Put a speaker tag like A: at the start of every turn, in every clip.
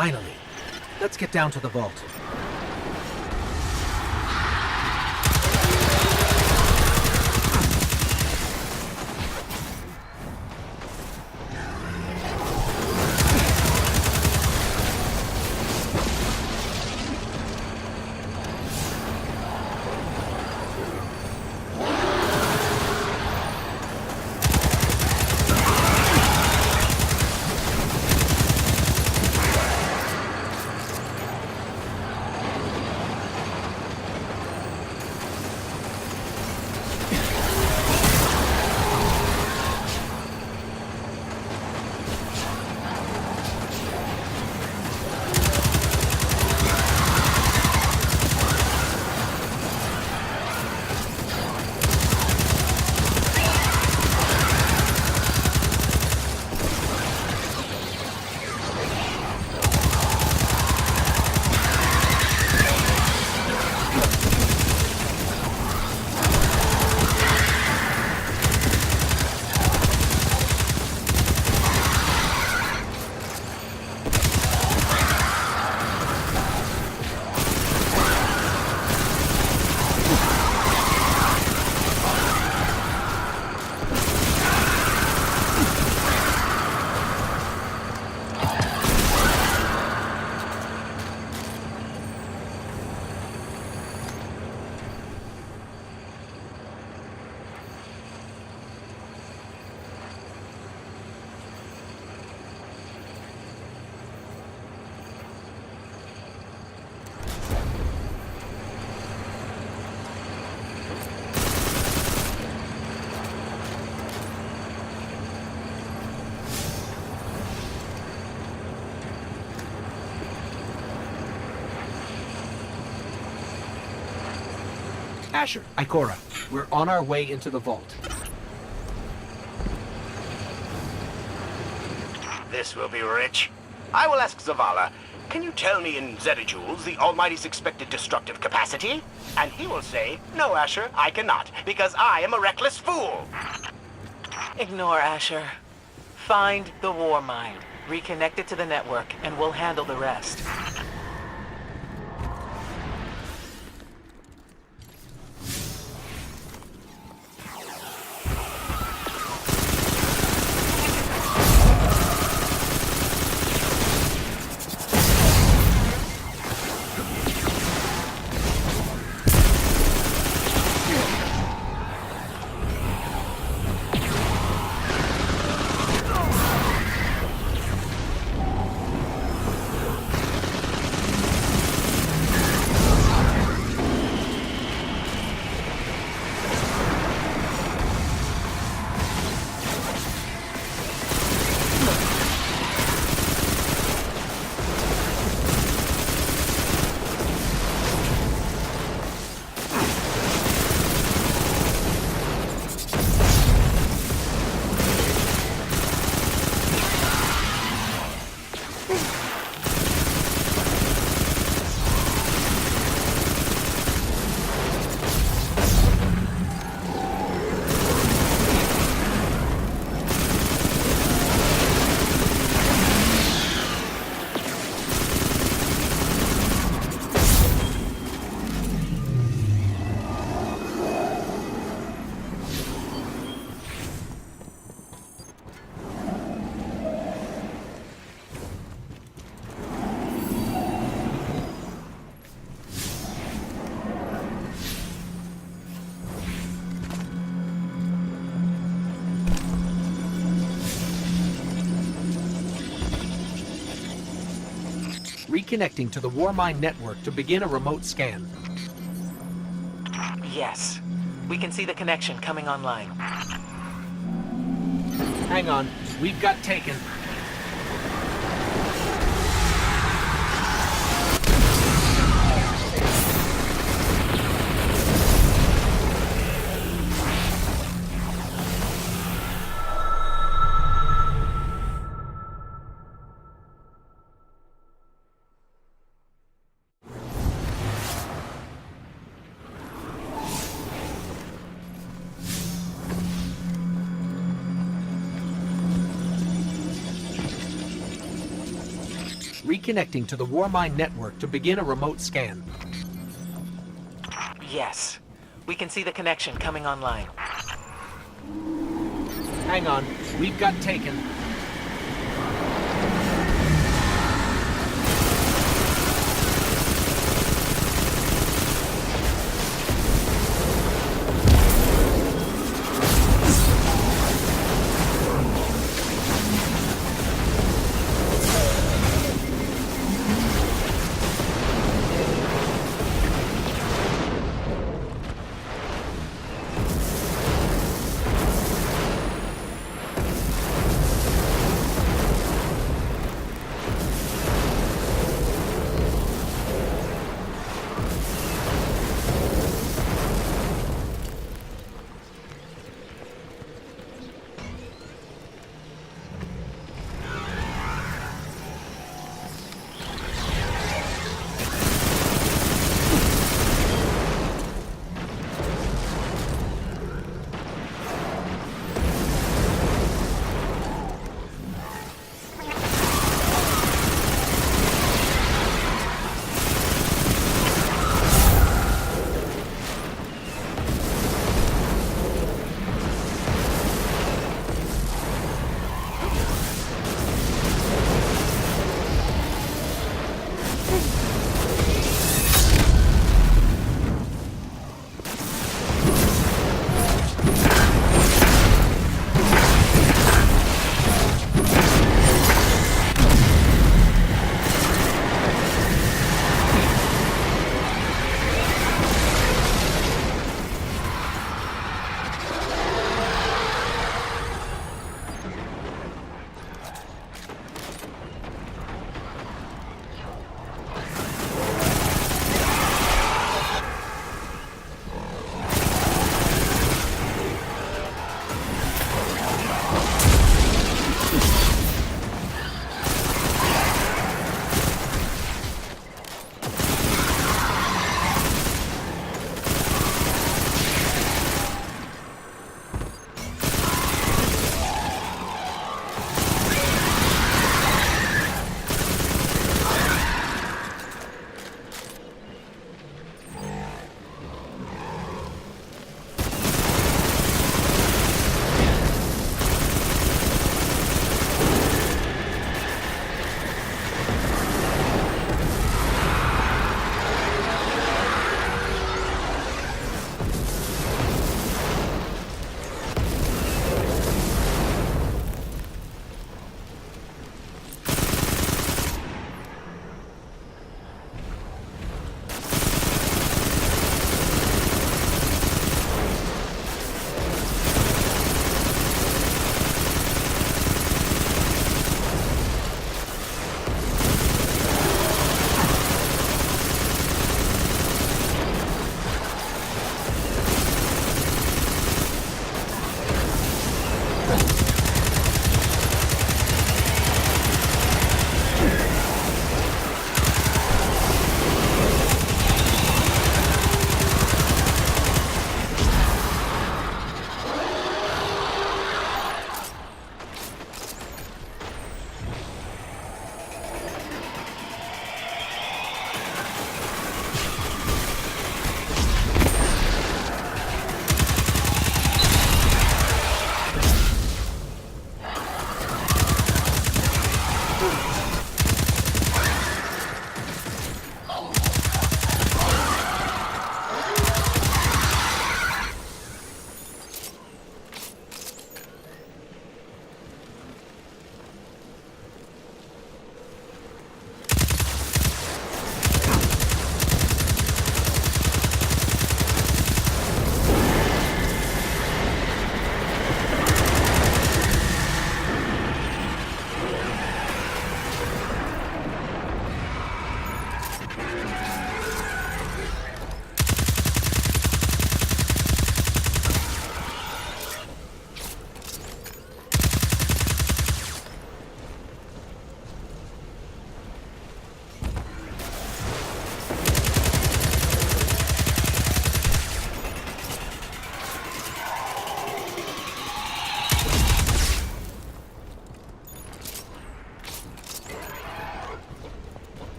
A: Finally. Let's get down to the vault. Asher, Ikora, we're on our way into the vault.
B: This will be rich. I will ask Zavala, can you tell me in zettajoules the Almighty's expected destructive capacity? And he will say, no, Asher, I cannot, because I am a reckless fool.
C: Ignore Asher. Find the war mine, reconnect it to the network, and we'll handle the rest.
A: Reconnecting to the Warmind network to begin a remote scan.
C: Yes. We can see the connection coming online.
A: Hang on, we've got taken. reconnecting to the Warmind network to begin a remote scan.
C: Yes. We can see the connection coming online.
A: Hang on, we've got taken.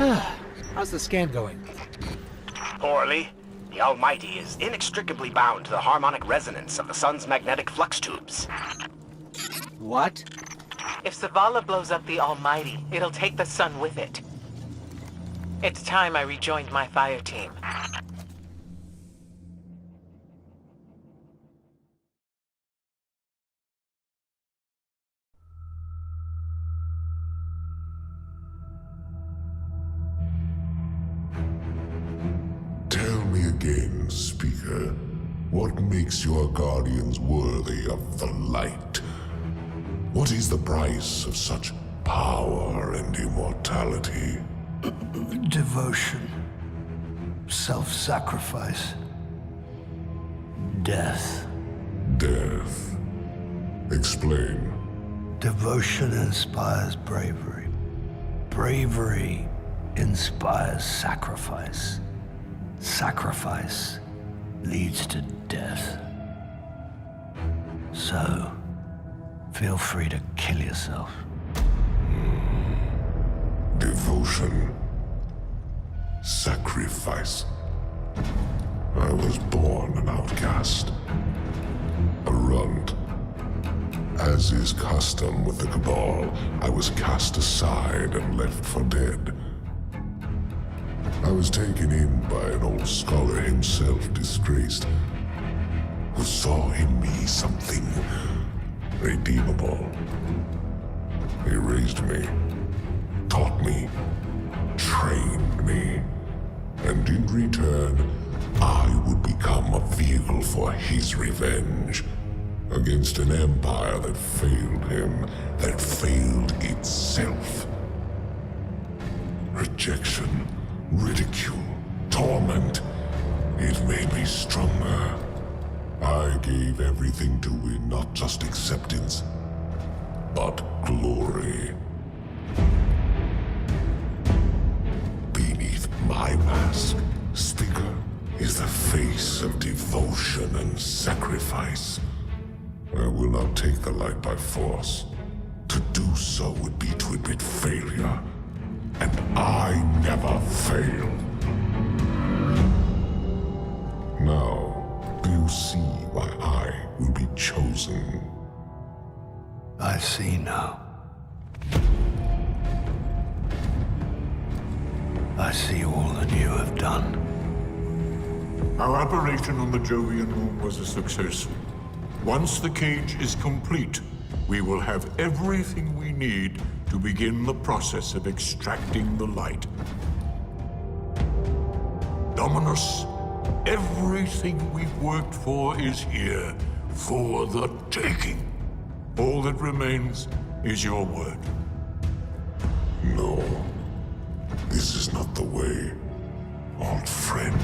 A: How's the scan going?
B: Poorly. The Almighty is inextricably bound to the harmonic resonance of the sun's magnetic flux tubes.
A: What?
C: If Zavala blows up the Almighty, it'll take the sun with it. It's time I rejoined my fire team.
D: Tell me again, Speaker, what makes your guardians worthy of the light? What is the price of such power and immortality?
E: Devotion. Self-sacrifice. Death.
D: Death. Explain.
E: Devotion inspires bravery. Bravery inspires sacrifice. Sacrifice leads to death. So, feel free to kill yourself.
D: Devotion. Sacrifice. I was born an outcast. A runt. As is custom with the Cabal, I was cast aside and left for dead. I was taken in by an old scholar himself, disgraced, who saw in me something redeemable. He raised me, taught me, trained me, and in return, I would become a vehicle for his revenge against an empire that failed him, that failed itself. Rejection, ridicule, torment. It made me stronger. I gave everything to it, not just acceptance, but glory. Beneath my mask, Speaker, is the face of devotion and sacrifice. I will not take the light by force. To do so would be to admit failure. And I never fail. Now, do you see why I will be chosen?
E: I see now. I see all that you have done.
F: Our operation on the Jovian moon was a success. Once the cage is complete, we will have everything we need to begin the process of extracting the light. Dominus, everything we've worked for is here, for the taking. All that remains is your word.
D: No. This is not the way, old friend.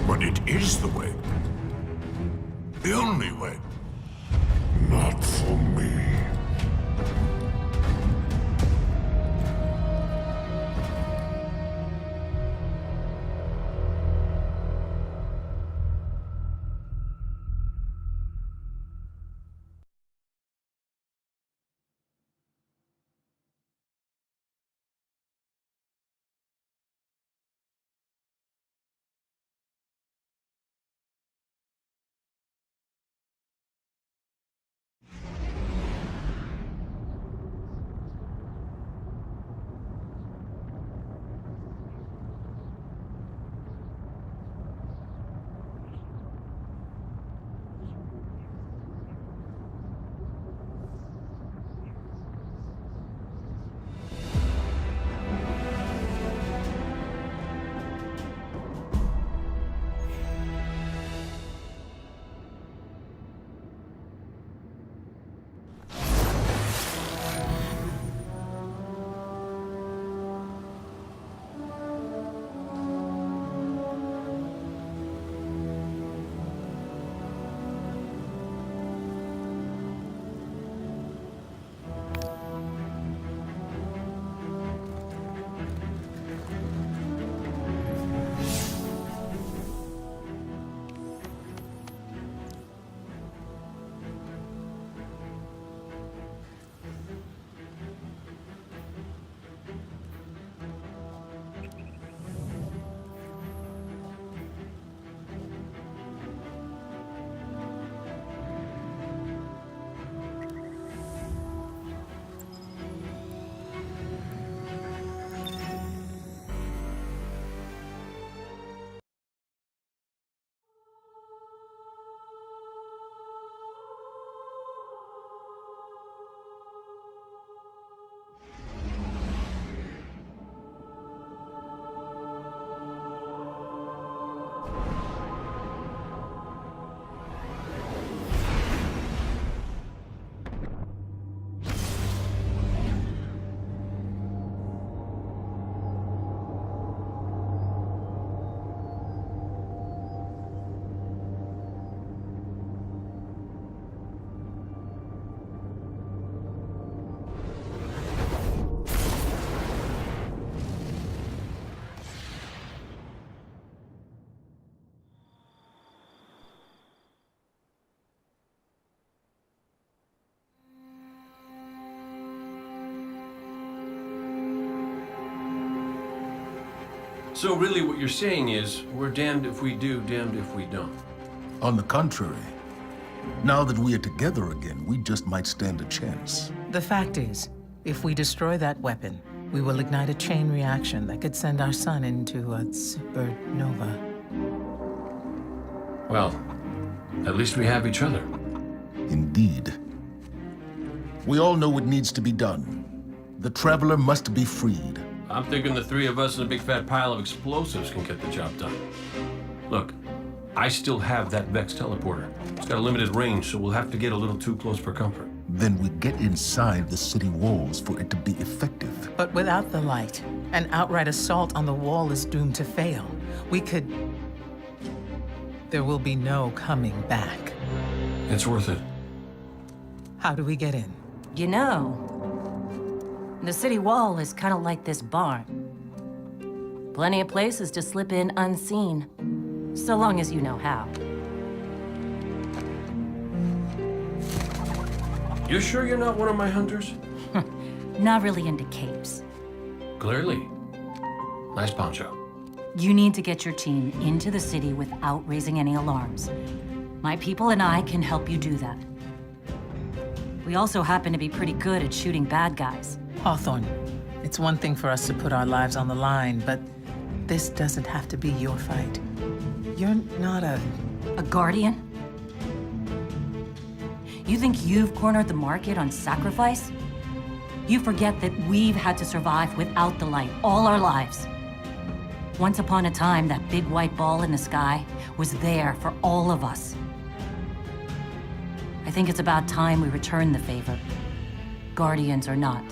F: But it is the way. The only way.
D: Not for me.
G: So really what you're saying is, we're damned if we do, damned if we don't.
H: On the contrary, now that we are together again, we just might stand a chance.
C: The fact is, if we destroy that weapon, we will ignite a chain reaction that could send our sun into a supernova.
G: Well, at least we have each other.
H: Indeed. We all know what needs to be done. The Traveler must be freed.
G: I'm thinking the three of us and a big fat pile of explosives can get the job done. Look, I still have that Vex teleporter. It's got a limited range, so we'll have to get a little too close for comfort.
H: Then we get inside the city walls for it to be effective.
C: But without the light, an outright assault on the wall is doomed to fail. We could... There will be no coming back.
G: It's worth it.
C: How do we get in?
I: You know, the city wall is kind of like this barn. Plenty of places to slip in unseen, so long as you know how.
G: You sure you're not one of my hunters?
I: Not really into capes.
G: Clearly. Nice poncho.
I: You need to get your team into the city without raising any alarms. My people and I can help you do that. We also happen to be pretty good at shooting bad guys.
C: Hawthorne, it's one thing for us to put our lives on the line, but this doesn't have to be your fight. You're not a
I: guardian? You think you've cornered the market on sacrifice? You forget that we've had to survive without the light all our lives. Once upon a time, that big white ball in the sky was there for all of us. I think it's about time we return the favor. Guardians or not.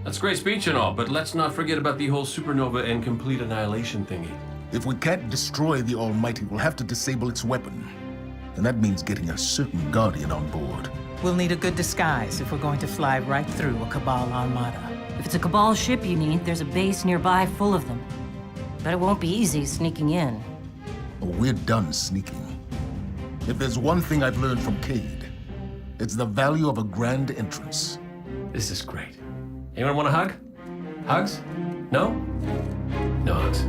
G: That's a great speech and all, but let's not forget about the whole supernova and complete annihilation thingy.
H: If we can't destroy the Almighty, we'll have to disable its weapon. And that means getting a certain Guardian on board.
C: We'll need a good disguise if we're going to fly right through a Cabal armada.
I: If it's a Cabal ship you need, there's a base nearby full of them. But it won't be easy sneaking in.
H: Oh, we're done sneaking. If there's one thing I've learned from Cade, it's the value of a grand entrance.
G: This is great. Anyone want a hug? Hugs? No? No hugs.